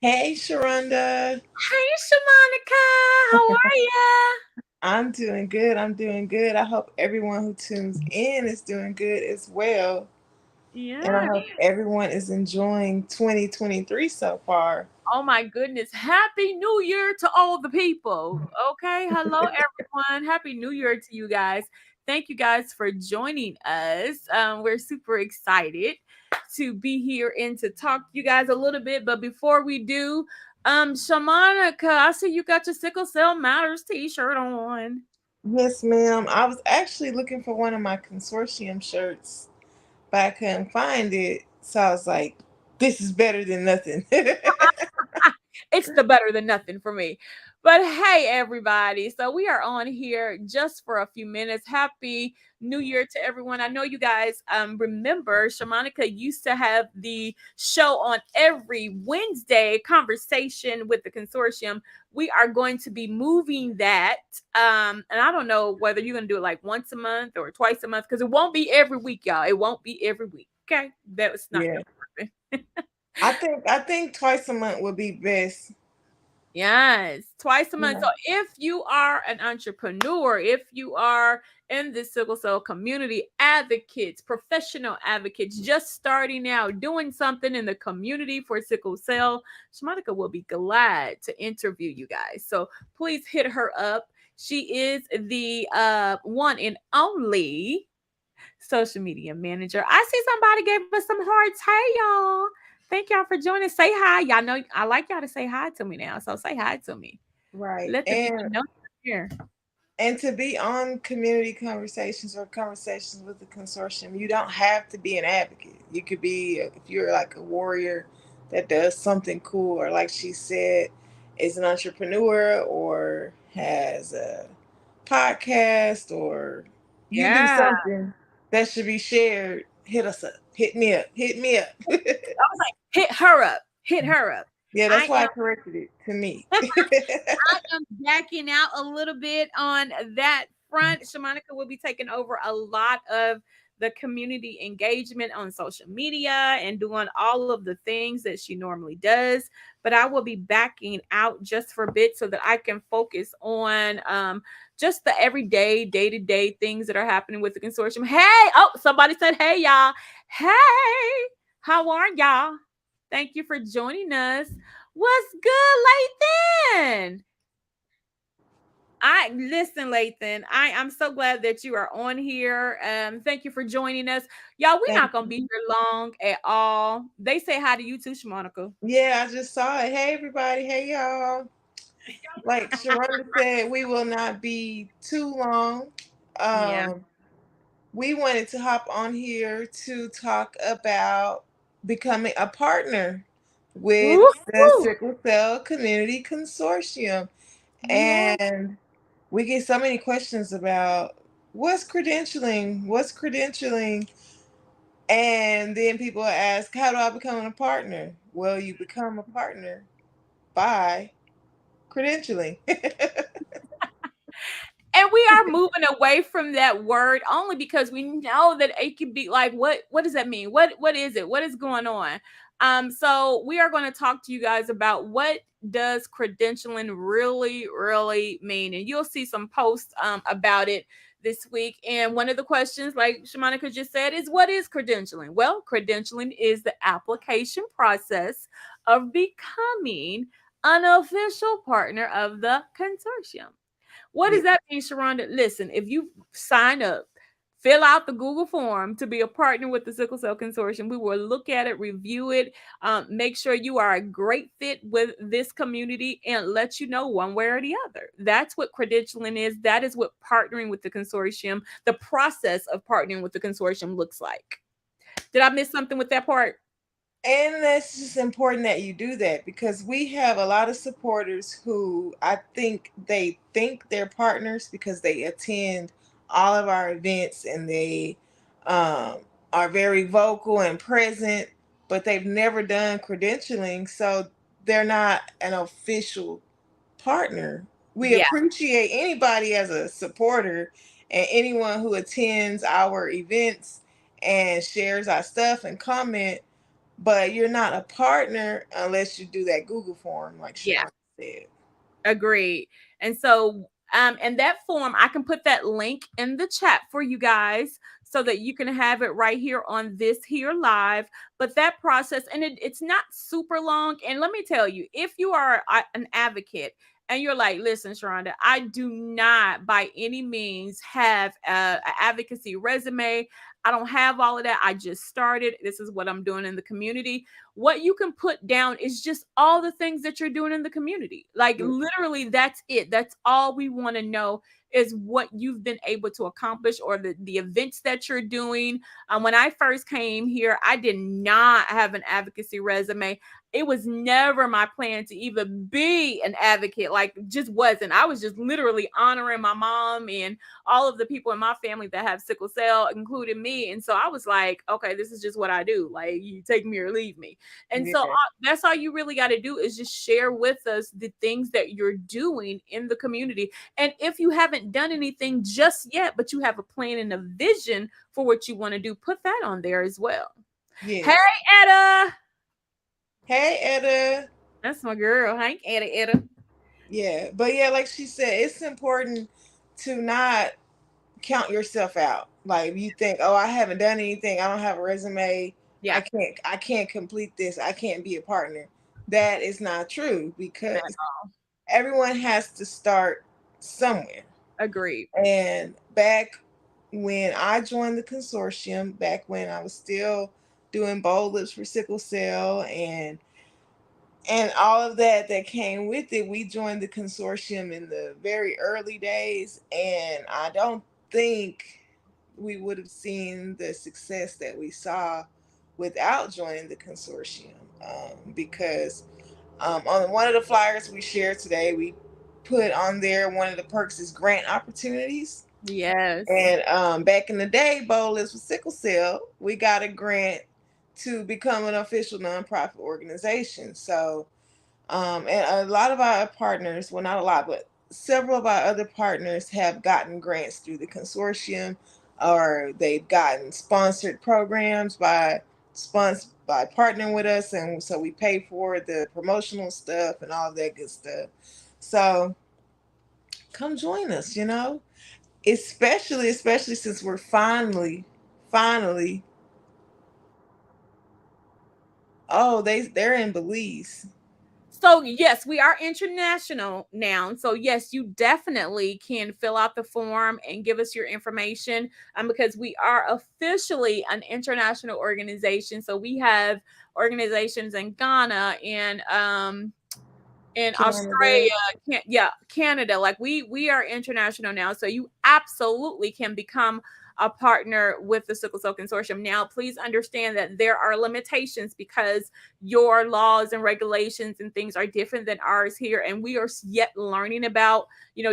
Hey, Sharonda. Hey, Shamonica, how are ya? I'm doing good. I'm doing good. I hope everyone who tunes in is doing good as well. And I Yeah. hope everyone is enjoying 2023 so far. Oh my goodness. Happy New Year to all the people. Okay. Hello, everyone. Happy New Year to you guys. Thank you guys for joining us. We're super excited to be here and to talk to you guys a little bit. But before we do, Shamanica, I see you got your Sickle Cell Matters t-shirt on. Yes, ma'am. I was actually looking for one of my consortium shirts, but I couldn't find it. So I was like, this is better than nothing. It's the better than nothing for me. But hey, everybody. So we are on here just for a few minutes. Happy New Year to everyone. I know you guys remember Shamonica used to have the show on every Wednesday, Conversation with the Consortium. We are going to be moving that. And I don't know whether you're going to do it like once a month or twice a month because it won't be every week, y'all. It won't be every week. Okay. That was not Yeah. going to happen. I think twice a month would be best. Yes, twice a month. Yeah. So if you are an entrepreneur, if you are in the sickle cell community, advocates, professional advocates, just starting out, doing something in the community for sickle cell, Shamanica will be glad to interview you guys. So please hit her up. She is the one and only social media manager. I see somebody gave us some hearts. Hey, y'all. Thank y'all for joining. Say hi. Y'all know I like y'all to say hi to me now. So say hi to me. Right. Let the people know you're here. And to be on community conversations or conversations with the consortium, you don't have to be an advocate. You could be, if you're like a warrior that does something cool, or like she said, is an entrepreneur or has a podcast, or you do Yeah. something that should be shared, hit us up. Hit me up. Hit me up. I was like, hit her up. Hit her up. Yeah, I that's why am I corrected it to me. I am backing out a little bit on that front. Shamonica will be taking over a lot of the community engagement on social media and doing all of the things that she normally does. But I will be backing out just for a bit so that I can focus on just the everyday, day to day things that are happening with the consortium. Hey, oh, somebody said, hey, y'all. Hey, how are y'all? Thank you for joining us. What's good, Lathan? I listen, Lathan. I'm so glad that you are on here. Thank you for joining us, y'all. We're Thank not gonna be you. here long at all. They say hi to you too, Shamonica. Yeah, I just saw it. Hey, everybody. Hey, y'all. Like Sharonda said, we will not be too long. Yeah. Um, we wanted to hop on here to talk about becoming a partner with the Woo-hoo. Sickle Cell Community Consortium. Yeah. And we get so many questions about what's credentialing? What's credentialing? And then people ask, how do I become a partner? Well, you become a partner by credentialing. And we are moving away from that word only because we know that it can be like, what does that mean? What is it? What is going on? So we are going to talk to you guys about what does credentialing really mean, and you'll see some posts about it this week. And one of the questions, like Shamanica just said, is what is credentialing? Well, credentialing is the application process of becoming an official partner of the consortium. What Yeah. does that mean, Sharonda? Listen, if you sign up, fill out the Google form to be a partner with the Sickle Cell Consortium, we will look at it, review it, make sure you are a great fit with this community, and let you know one way or the other. That's what credentialing is. That is what partnering with the consortium, the process of partnering with the consortium looks like. Did I miss something with that part? And that's just important that you do that because we have a lot of supporters who I think they're partners because they attend all of our events and they um, are very vocal and present, but they've never done credentialing, so they're not an official partner. We Yeah. appreciate anybody as a supporter and anyone who attends our events and shares our stuff and comment, but you're not a partner unless you do that Google form, like Yeah. Sharonda said. Agreed. And so, and that form, I can put that link in the chat for you guys so that you can have it right here on this here live. But that process, and it's not super long. And let me tell you, if you are an advocate and you're like, listen, Sharonda, I do not by any means have a advocacy resume. I don't have all of that. I just started. This is what I'm doing in the community. What you can put down is just all the things that you're doing in the community. Like Yeah. literally, that's it. That's all we want to know is what you've been able to accomplish or the events that you're doing. When I first came here, I did not have an advocacy resume. It was never my plan to even be an advocate. Like, just wasn't. I was just literally honoring my mom and all of the people in my family that have sickle cell, including me. And so I was like, okay, this is just what I do. Like, you take me or leave me. And so Yeah. that's all you really got to do is just share with us the things that you're doing in the community. And if you haven't done anything just yet, but you have a plan and a vision for what you want to do, put that on there as well. Hey, Yes. Etta. Hey, Etta. That's my girl. Hank, Etta. Yeah, but yeah, like she said, it's important to not count yourself out. Like if you think, oh, I haven't done anything, I don't have a resume, Yeah. I can't complete this, I can't be a partner. That is not true because everyone has to start somewhere. Agreed. And back when I joined the consortium, back when I was still doing bold lips for sickle cell and all of that that came with it, we joined the consortium in the very early days, and I don't think we would have seen the success that we saw without joining the consortium, because on one of the flyers we shared today, we put on there one of the perks is grant opportunities. Yes. And back in the day, Bold Lives with Sickle Cell, we got a grant to become an official nonprofit organization. So and a lot of our partners, well, not a lot, but several of our other partners have gotten grants through the consortium, or they've gotten sponsored programs by partnering with us, and so we pay for the promotional stuff and all of that good stuff. So come join us, especially since we're finally. Oh, they're in Belize. So yes, we are international now. So yes, you definitely can fill out the form and give us your information, because we are officially an international organization. So we have organizations in Ghana and in Canada. Australia, yeah, Canada. Like we are international now, so you absolutely can become a partner with the Sickle Cell Consortium. Now, please understand that there are limitations because your laws and regulations and things are different than ours here, and we are yet learning about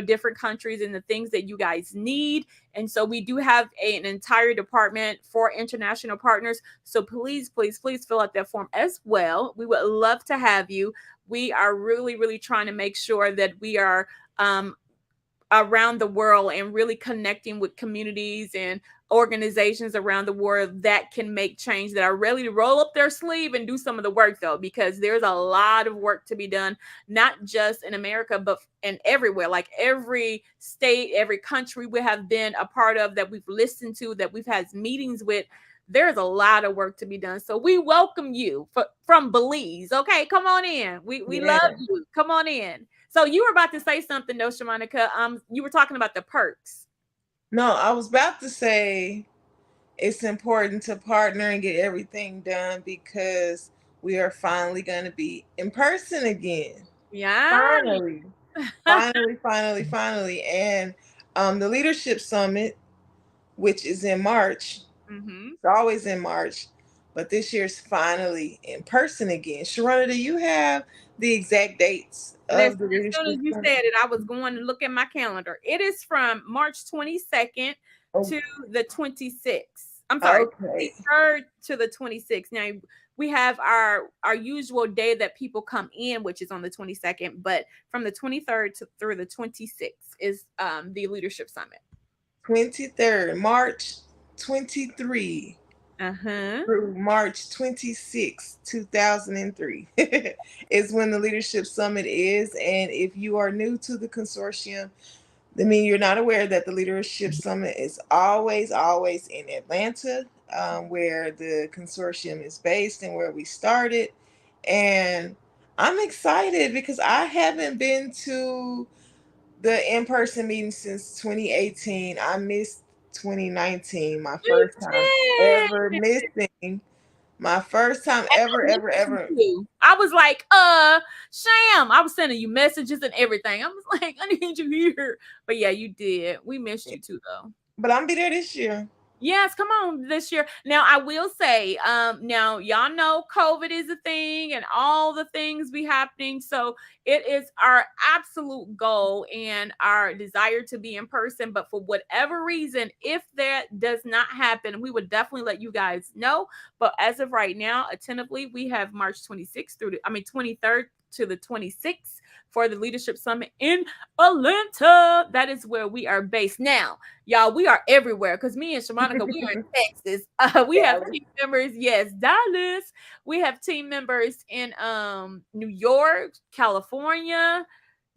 different countries and the things that you guys need. And so we do have an entire department for international partners. So please, please, please fill out that form as well. We would love to have you. We are really, really trying to make sure that we are um, around the world and really connecting with communities and organizations around the world that can make change, that are ready to roll up their sleeve and do some of the work, though, because there's a lot of work to be done, not just in America but in everywhere. Like every state, every country we have been a part of, that we've listened to, that we've had meetings with, there's a lot of work to be done. So we welcome you from Belize. Okay, come on in. We love Yeah. you. Come on in. So you were about to say something, though, Shamonica. You were talking about the perks. No, I was about to say it's important to partner and get everything done because we are finally going to be in person again. Yeah. Finally, finally. And the Leadership Summit, which is in March, hmm it's always in March, but this year's finally in person again. Sharona, do you have the exact dates Listen, of the as soon as Leadership you Summit? said it, I was going to look at my calendar. It is from March 22nd Oh, to the 26th. I'm sorry, okay. 23rd to the 26th. Now we have our usual day that people come in, which is on the 22nd, but from the 23rd to through the 26th is the leadership summit. 23rd, March 23. Uh-huh. through March 26, 2003 is when the Leadership Summit is. And if you are new to the consortium, I mean, you're not aware that the Leadership Summit is always in Atlanta, where the consortium is based and where we started. And I'm excited because I haven't been to the in person meeting since 2018. I missed 2019, my You first time ever did. missing. My first time And ever, I ever, missed you ever. too. I was like, Sham. I was sending you messages and everything. I was like, I need you here. But yeah, you did. We missed you too, though. But I'm be there this year. Yes, come on this year. Now I will say, now y'all know COVID is a thing and all the things be happening. So it is our absolute goal and our desire to be in person. But for whatever reason, if that does not happen, we would definitely let you guys know. But as of right now, attentively, we have March 26th through the, I mean 23rd to the 26th for the Leadership Summit in Atlanta. That is where we are based now. Y'all, we are everywhere because me and Shamonica, we are in Texas. We have Dallas, team members, yes, Dallas. We have team members in New York, California,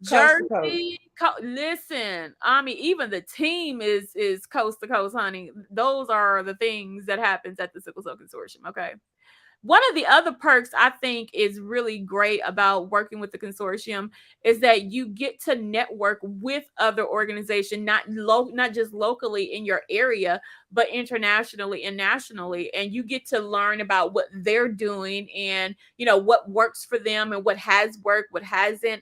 coast to coast. Jersey. Listen, I mean, even the team is coast to coast, honey. Those are the things that happens at the Sickle Cell Consortium. Okay. One of the other perks I think is really great about working with the consortium is that you get to network with other organizations, not just locally in your area, but internationally and nationally, and you get to learn about what they're doing and what works for them and what has worked, what hasn't.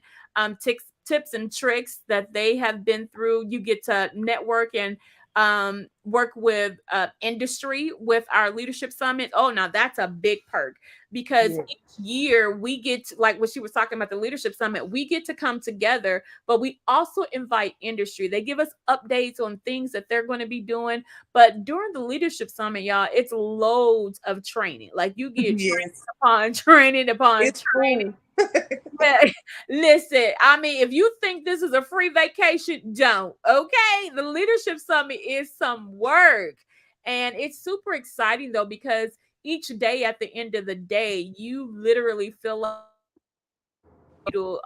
Tips and tricks that they have been through. You get to network and work with industry with our leadership summit. Oh, now that's a big perk because Yeah. each year we get to, like what she was talking about the leadership summit, we get to come together, but we also invite industry. They give us updates on things that they're going to be doing. But during the leadership summit, y'all, it's loads of training. Like you get training Yes. upon training upon It's training. cool. Listen, I mean, if you think this is a free vacation, don't. Okay. The Leadership Summit is some work. And it's super exciting though, because each day at the end of the day, you literally feel like to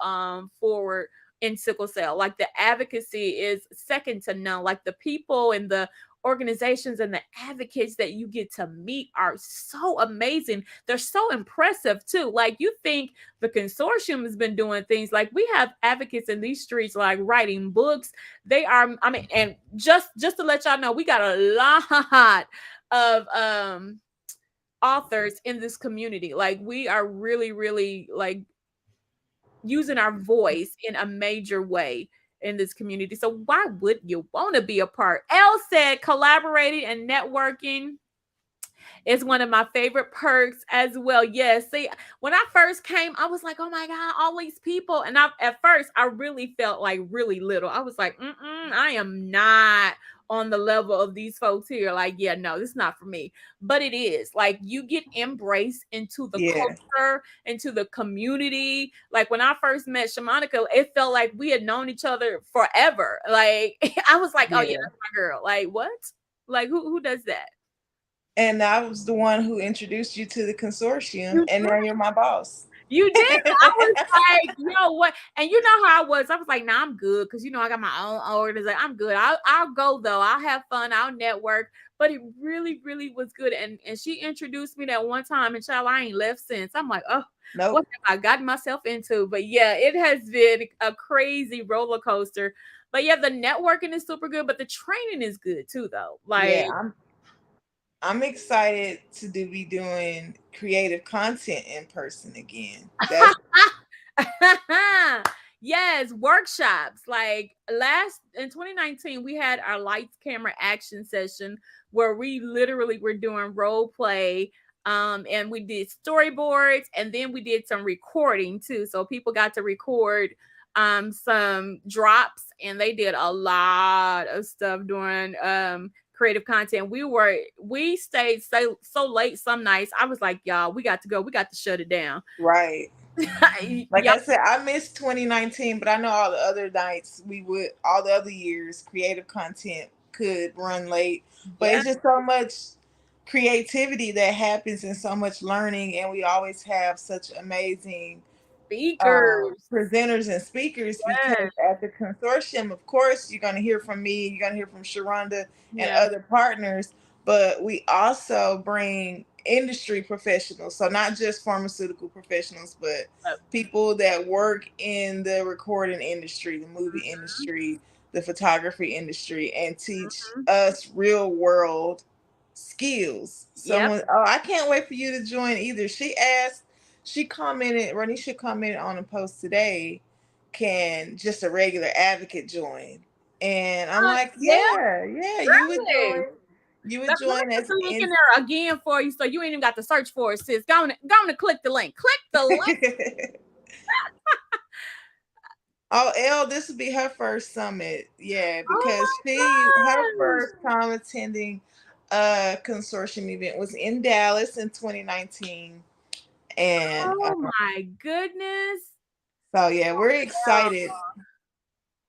forward in sickle cell. Like the advocacy is second to none. Like the people and the organizations and the advocates that you get to meet are so amazing. They're so impressive too. Like you think the consortium has been doing things like we have advocates in these streets like writing books. They are, I mean, and just to let y'all know, we got a lot of authors in this community. Like we are really, really like using our voice in a major way in this community. So why would you want to be a part? Elle said collaborating and networking is one of my favorite perks as well. Yes. See, when I first came, I was like, oh my God, all these people. And at first, I really felt like really little. I was like, I am not on the level of these folks here. Like, yeah, no, this is not for me. But it is like you get embraced into the Yeah. culture, into the community. Like when I first met Shamonica, it felt like we had known each other forever. Like I was like, oh yeah, Yeah. that's my girl. Like what? Like who does that? And I was the one who introduced you to the consortium, and now you're my boss. You did. I was like, yo, what? And you know how I was. I was like, nah, I'm good because I got my own organization. I'm good. I'll go though. I'll have fun. I'll network. But it really, really was good. And she introduced me that one time, and child, I ain't left since. I'm like, oh, what Nope. have I gotten myself into? But yeah, it has been a crazy roller coaster. But yeah, the networking is super good, but the training is good too, though. Like Yeah, I'm excited to be doing creative content in person again. That's yes, workshops. Like last in 2019, we had our lights, camera, action session where we literally were doing role play. And we did storyboards and then we did some recording too. So people got to record some drops and they did a lot of stuff during creative content. We stayed so late some nights. I was like, y'all, we got to go. We got to shut it down. right. Like Y'all, I said, I missed 2019, but I know all the other nights all the other years, creative content could run late. But yeah. it's just so much creativity that happens and so much learning, and we always have such amazing Speakers. presenters and speakers, because Yes. at the consortium, of course, you're going to hear from me, you're going to hear from Sharonda and Yeah. other partners, but we also bring industry professionals. So, not just pharmaceutical professionals, but people that work in the recording industry, the movie industry, the photography industry, and teach Mhm. us real world skills. Yep. Someone, oh, I can't wait for you to join either. She commented, Ranisha commented on a post today, can just a regular advocate join? And I'm like, Yeah, yeah, yeah, you would really. join. You would Let me join put as the link in in. there again for you so you ain't even got to search for it, sis. Go on and click the link. Click the link. Oh, Elle, this would be her first summit. Yeah, because Oh her my gosh. first time attending a consortium event was in Dallas in 2019. And Oh my goodness. so, yeah, we're excited.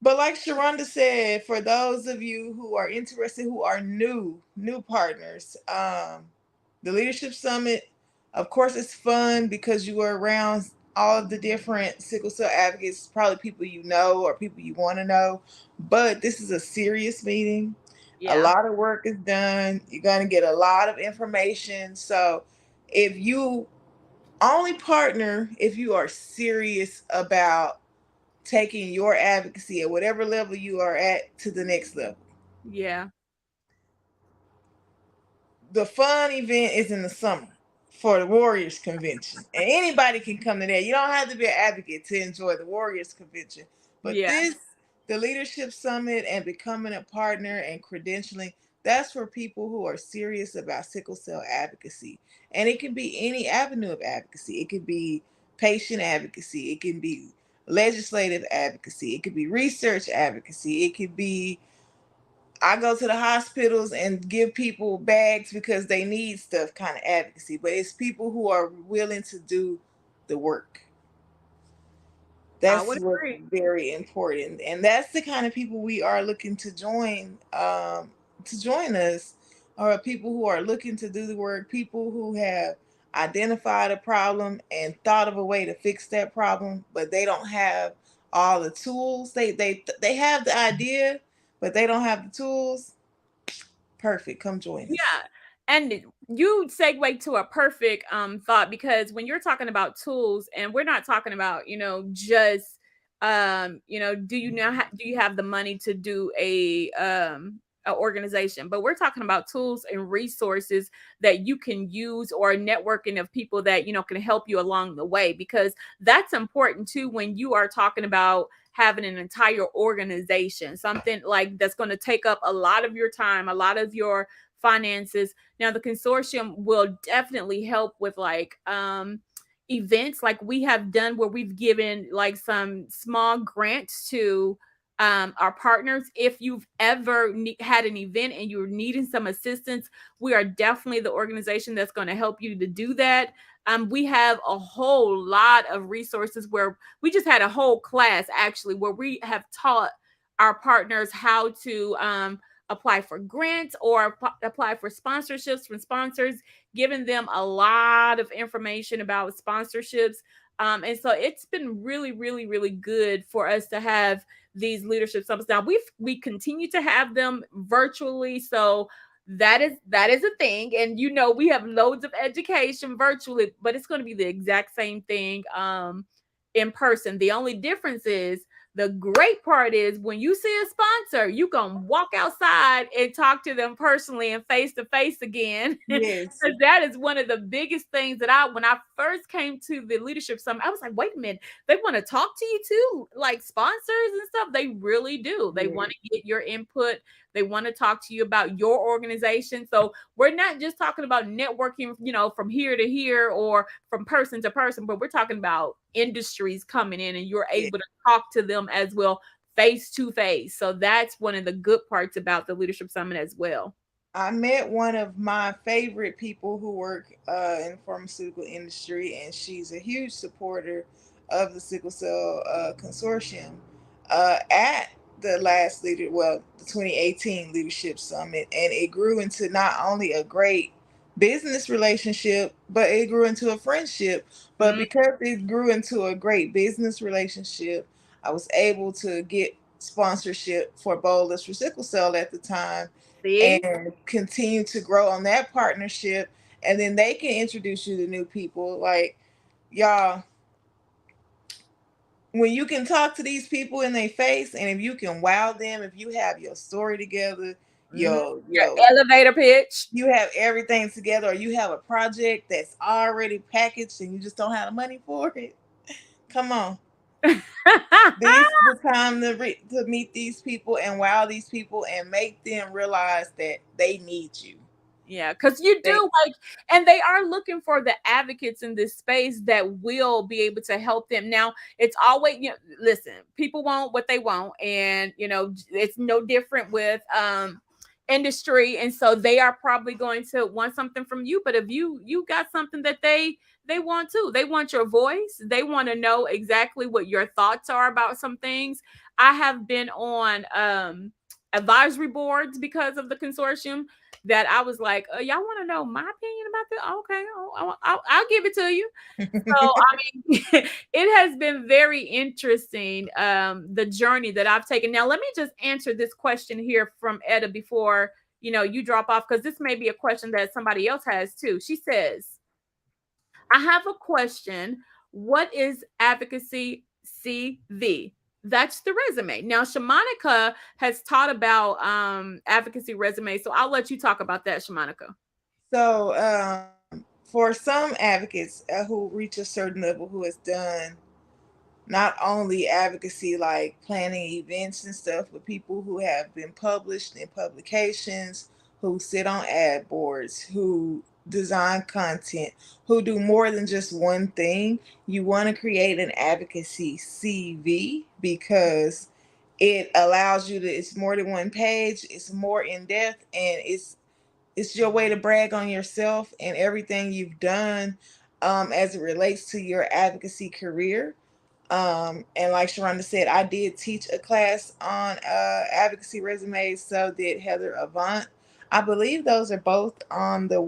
But like Sharonda said, for those of you who are interested, who are new partners, the Leadership Summit, of course, it's fun because you are around all of the different sickle cell advocates, probably people you know or people you want to know. But this is a serious meeting. A Yeah. lot of work is done. You're going to get a lot of information. So if you only partner if you are serious about taking your advocacy at whatever level you are at to the next level. Yeah. The fun event is in the summer for the Warriors Convention, and anybody can come to that. You don't have to be an advocate to enjoy the Warriors Convention. But Yeah. this, the Leadership Summit and becoming a partner and credentialing, that's for people who are serious about sickle cell advocacy. And it can be any avenue of advocacy. It could be patient advocacy. It can be legislative advocacy. It could be research advocacy. It could be I go to the hospitals and give people bags because they need stuff kind of advocacy, but it's people who are willing to do the work. I That's would what's agree. very important, and that's the kind of people we are looking to join us, are people who are looking to do the work, people who have identified a problem and thought of a way to fix that problem, but they don't have all the tools. They have the idea, but they don't have the tools. Perfect. Come join us. Yeah. And you segue to a perfect thought, because when you're talking about tools, and we're not talking about, just do you do you have the money to do a organization, but we're talking about tools and resources that you can use, or networking of people that can help you along the way, because that's important too when you are talking about having an entire organization, something like that's going to take up a lot of your time, a lot of your finances. Now, the consortium will definitely help with like events like we have done, where we've given like some small grants to our partners. If you've ever had an event and you're needing some assistance, we are definitely the organization that's going to help you to do that. We have a whole lot of resources, where we just had a whole class actually where we have taught our partners how to apply for grants or apply for sponsorships from sponsors, giving them a lot of information about sponsorships. And so it's been really, really, really good for us to have these leadership summits. Now we continue to have them virtually, so that is a thing. And we have loads of education virtually, but it's going to be the exact same thing in person. The only difference is, the great part is, when you see a sponsor, you can walk outside and talk to them personally and face to face again. Yes, Because that is one of the biggest things that when I first came to the leadership summit, I was like, wait a minute, they want to talk to you too, like sponsors and stuff. They really do. They want yes, to get your input. They want to talk to you about your organization. So we're not just talking about networking, from here to here or from person to person, but we're talking about industries coming in, and you're yes. able to talk to them as well, face to face. So that's one of the good parts about the leadership summit as well. I met one of my favorite people who work in the pharmaceutical industry, and she's a huge supporter of the sickle cell consortium at the 2018 leadership summit, and it grew into not only a great business relationship, but it grew into a friendship. But Mm, because it grew into a great business relationship, I was able to get sponsorship for Bowlers for sickle cell at the time see? and continue to grow on that partnership. And then they can introduce you to new people. Like, y'all, when you can talk to these people in their face, and if you can wow them, if you have your story together, Mhm. yo, Your elevator pitch. you have everything together, or you have a project that's already packaged and you just don't have the money for it. Come on, this is the time to to meet these people and wow these people and make them realize that they need you. Yeah, because you They do like, and they are looking for the advocates in this space that will be able to help them. Now, it's always, listen, people want what they want, and it's no different with industry, and so they are probably going to want something from you. But if you got something that they want too, they want your voice, they want to know exactly what your thoughts are about some things. I have been on advisory boards because of the consortium that I was like, y'all want to know my opinion about this? Okay, I'll give it to you. So I mean, it has been very interesting, the journey that I've taken. Now, let me just answer this question here from Etta before you drop off, because this may be a question that somebody else has too. She says, I have a question. What is advocacy CV? That's the resume. Now, Shamanica has taught about advocacy resume, so I'll let you talk about that, Shamanica. so for some advocates who reach a certain level, who has done not only advocacy like planning events and stuff, but people who have been published in publications, who sit on ad boards, who design content, who do more than just one thing. You want to create an advocacy CV because it allows you to, it's more than one page, it's more in depth, and it's your way to brag on yourself and everything you've done as it relates to your advocacy career. And like Sharonda said, I did teach a class on advocacy resumes. So did Heather Avant. I believe those are both on the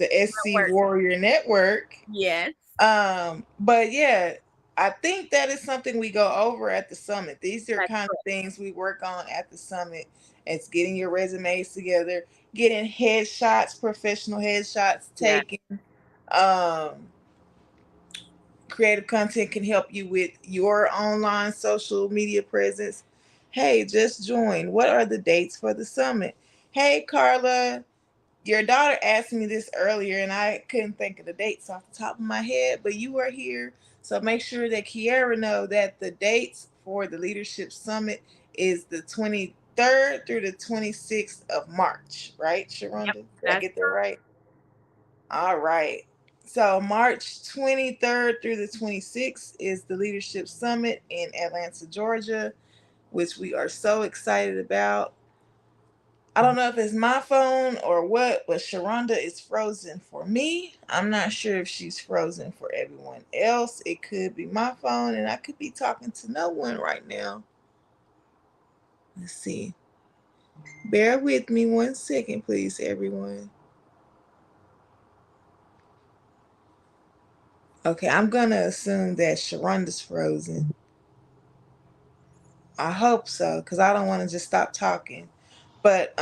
SC Work. Warrior Network. Yes, But yeah, I think that is something we go over at the summit. These are that's kind of correct. things we work on at the summit. It's getting your resumes together, getting headshots, professional headshots Yeah. taken. Um, Creative content can help you with your online social media presence. Hey, just join. What are the dates for the summit? Hey, Carla, your daughter asked me this earlier and I couldn't think of the dates off the top of my head, but you are here. So make sure that Kiara know that the dates for the Leadership Summit is the 23rd through the 26th of March, right, Yep, Sharonda? Did I that's get that right? All right. So March 23rd through the 26th is the Leadership Summit in Atlanta, Georgia, which we are so excited about. I don't know if it's my phone or what, but Sharonda is frozen for me. I'm not sure if she's frozen for everyone else. It could be my phone, and I could be talking to no one right now. Let's see. Bear with me 1 second, please, everyone. Okay, I'm gonna assume that Sharonda's frozen. I hope so, because I don't want to just stop talking. But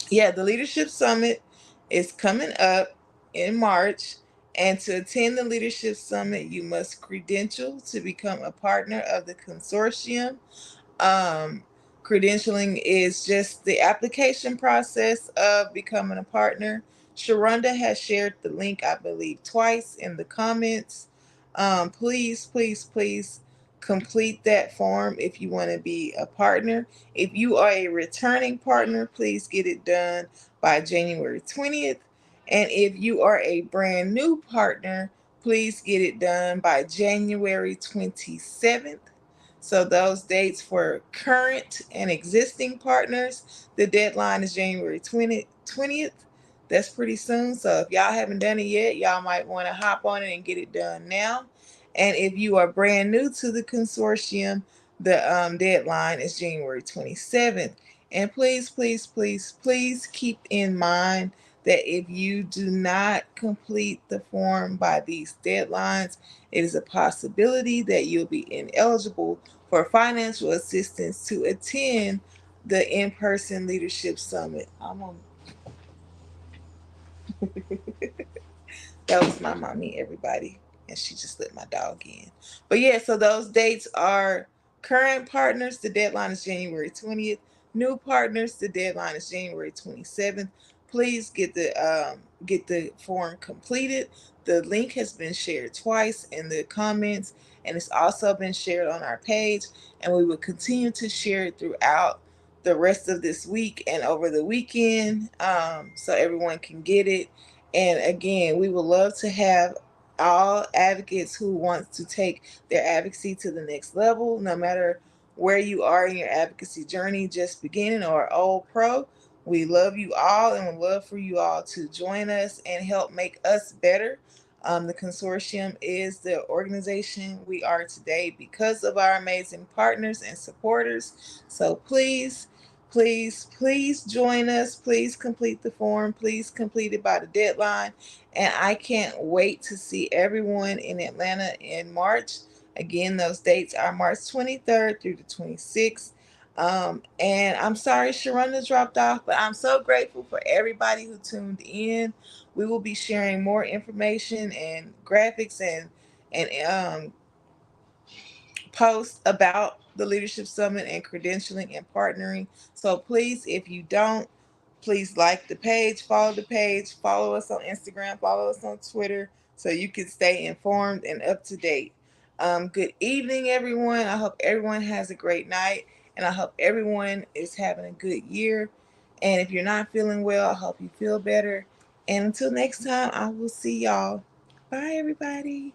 yeah, the Leadership Summit is coming up in March. And to attend the Leadership Summit, you must credential to become a partner of the consortium. um, Credentialing is just the application process of becoming a partner. Sharonda has shared the link, I believe, twice in the comments. Please, please, please complete that form if you want to be a partner. If you are a returning partner, please get it done by January 20th. And if you are a brand new partner, please get it done by January 27th. So those dates for current and existing partners, the deadline is January 20th. That's pretty soon. So if y'all haven't done it yet, y'all might want to hop on it and get it done now. And if you are brand new to the consortium, the deadline is January 27th. And please, please, please, please keep in mind that if you do not complete the form by these deadlines, it is a possibility that you'll be ineligible for financial assistance to attend the in person leadership summit. That was my mommy, everybody. And she just let my dog in. But yeah, so those dates are current partners. The deadline is January 20th. New partners, the deadline is January 27th. Please get the form completed. The link has been shared twice in the comments, and it's also been shared on our page. And we will continue to share it throughout the rest of this week and over the weekend, so everyone can get it. And again, we would love to have all advocates who want to take their advocacy to the next level, no matter where you are in your advocacy journey, just beginning or old pro. We love you all and would love for you all to join us and help make us better. The consortium is the organization we are today because of our amazing partners and supporters. So please, please, please join us. Please complete the form. Please complete it by the deadline. And I can't wait to see everyone in Atlanta in March. Again, those dates are March 23rd through the 26th. And I'm sorry Sharonda dropped off, but I'm so grateful for everybody who tuned in. We will be sharing more information and graphics and post about the Leadership Summit and credentialing and partnering. So please, if you don't, please like the page, follow us on Instagram, follow us on Twitter so you can stay informed and up to date. Good evening, everyone. I hope everyone has a great night and I hope everyone is having a good year. And if you're not feeling well, I hope you feel better. And until next time, I will see y'all. Bye, everybody.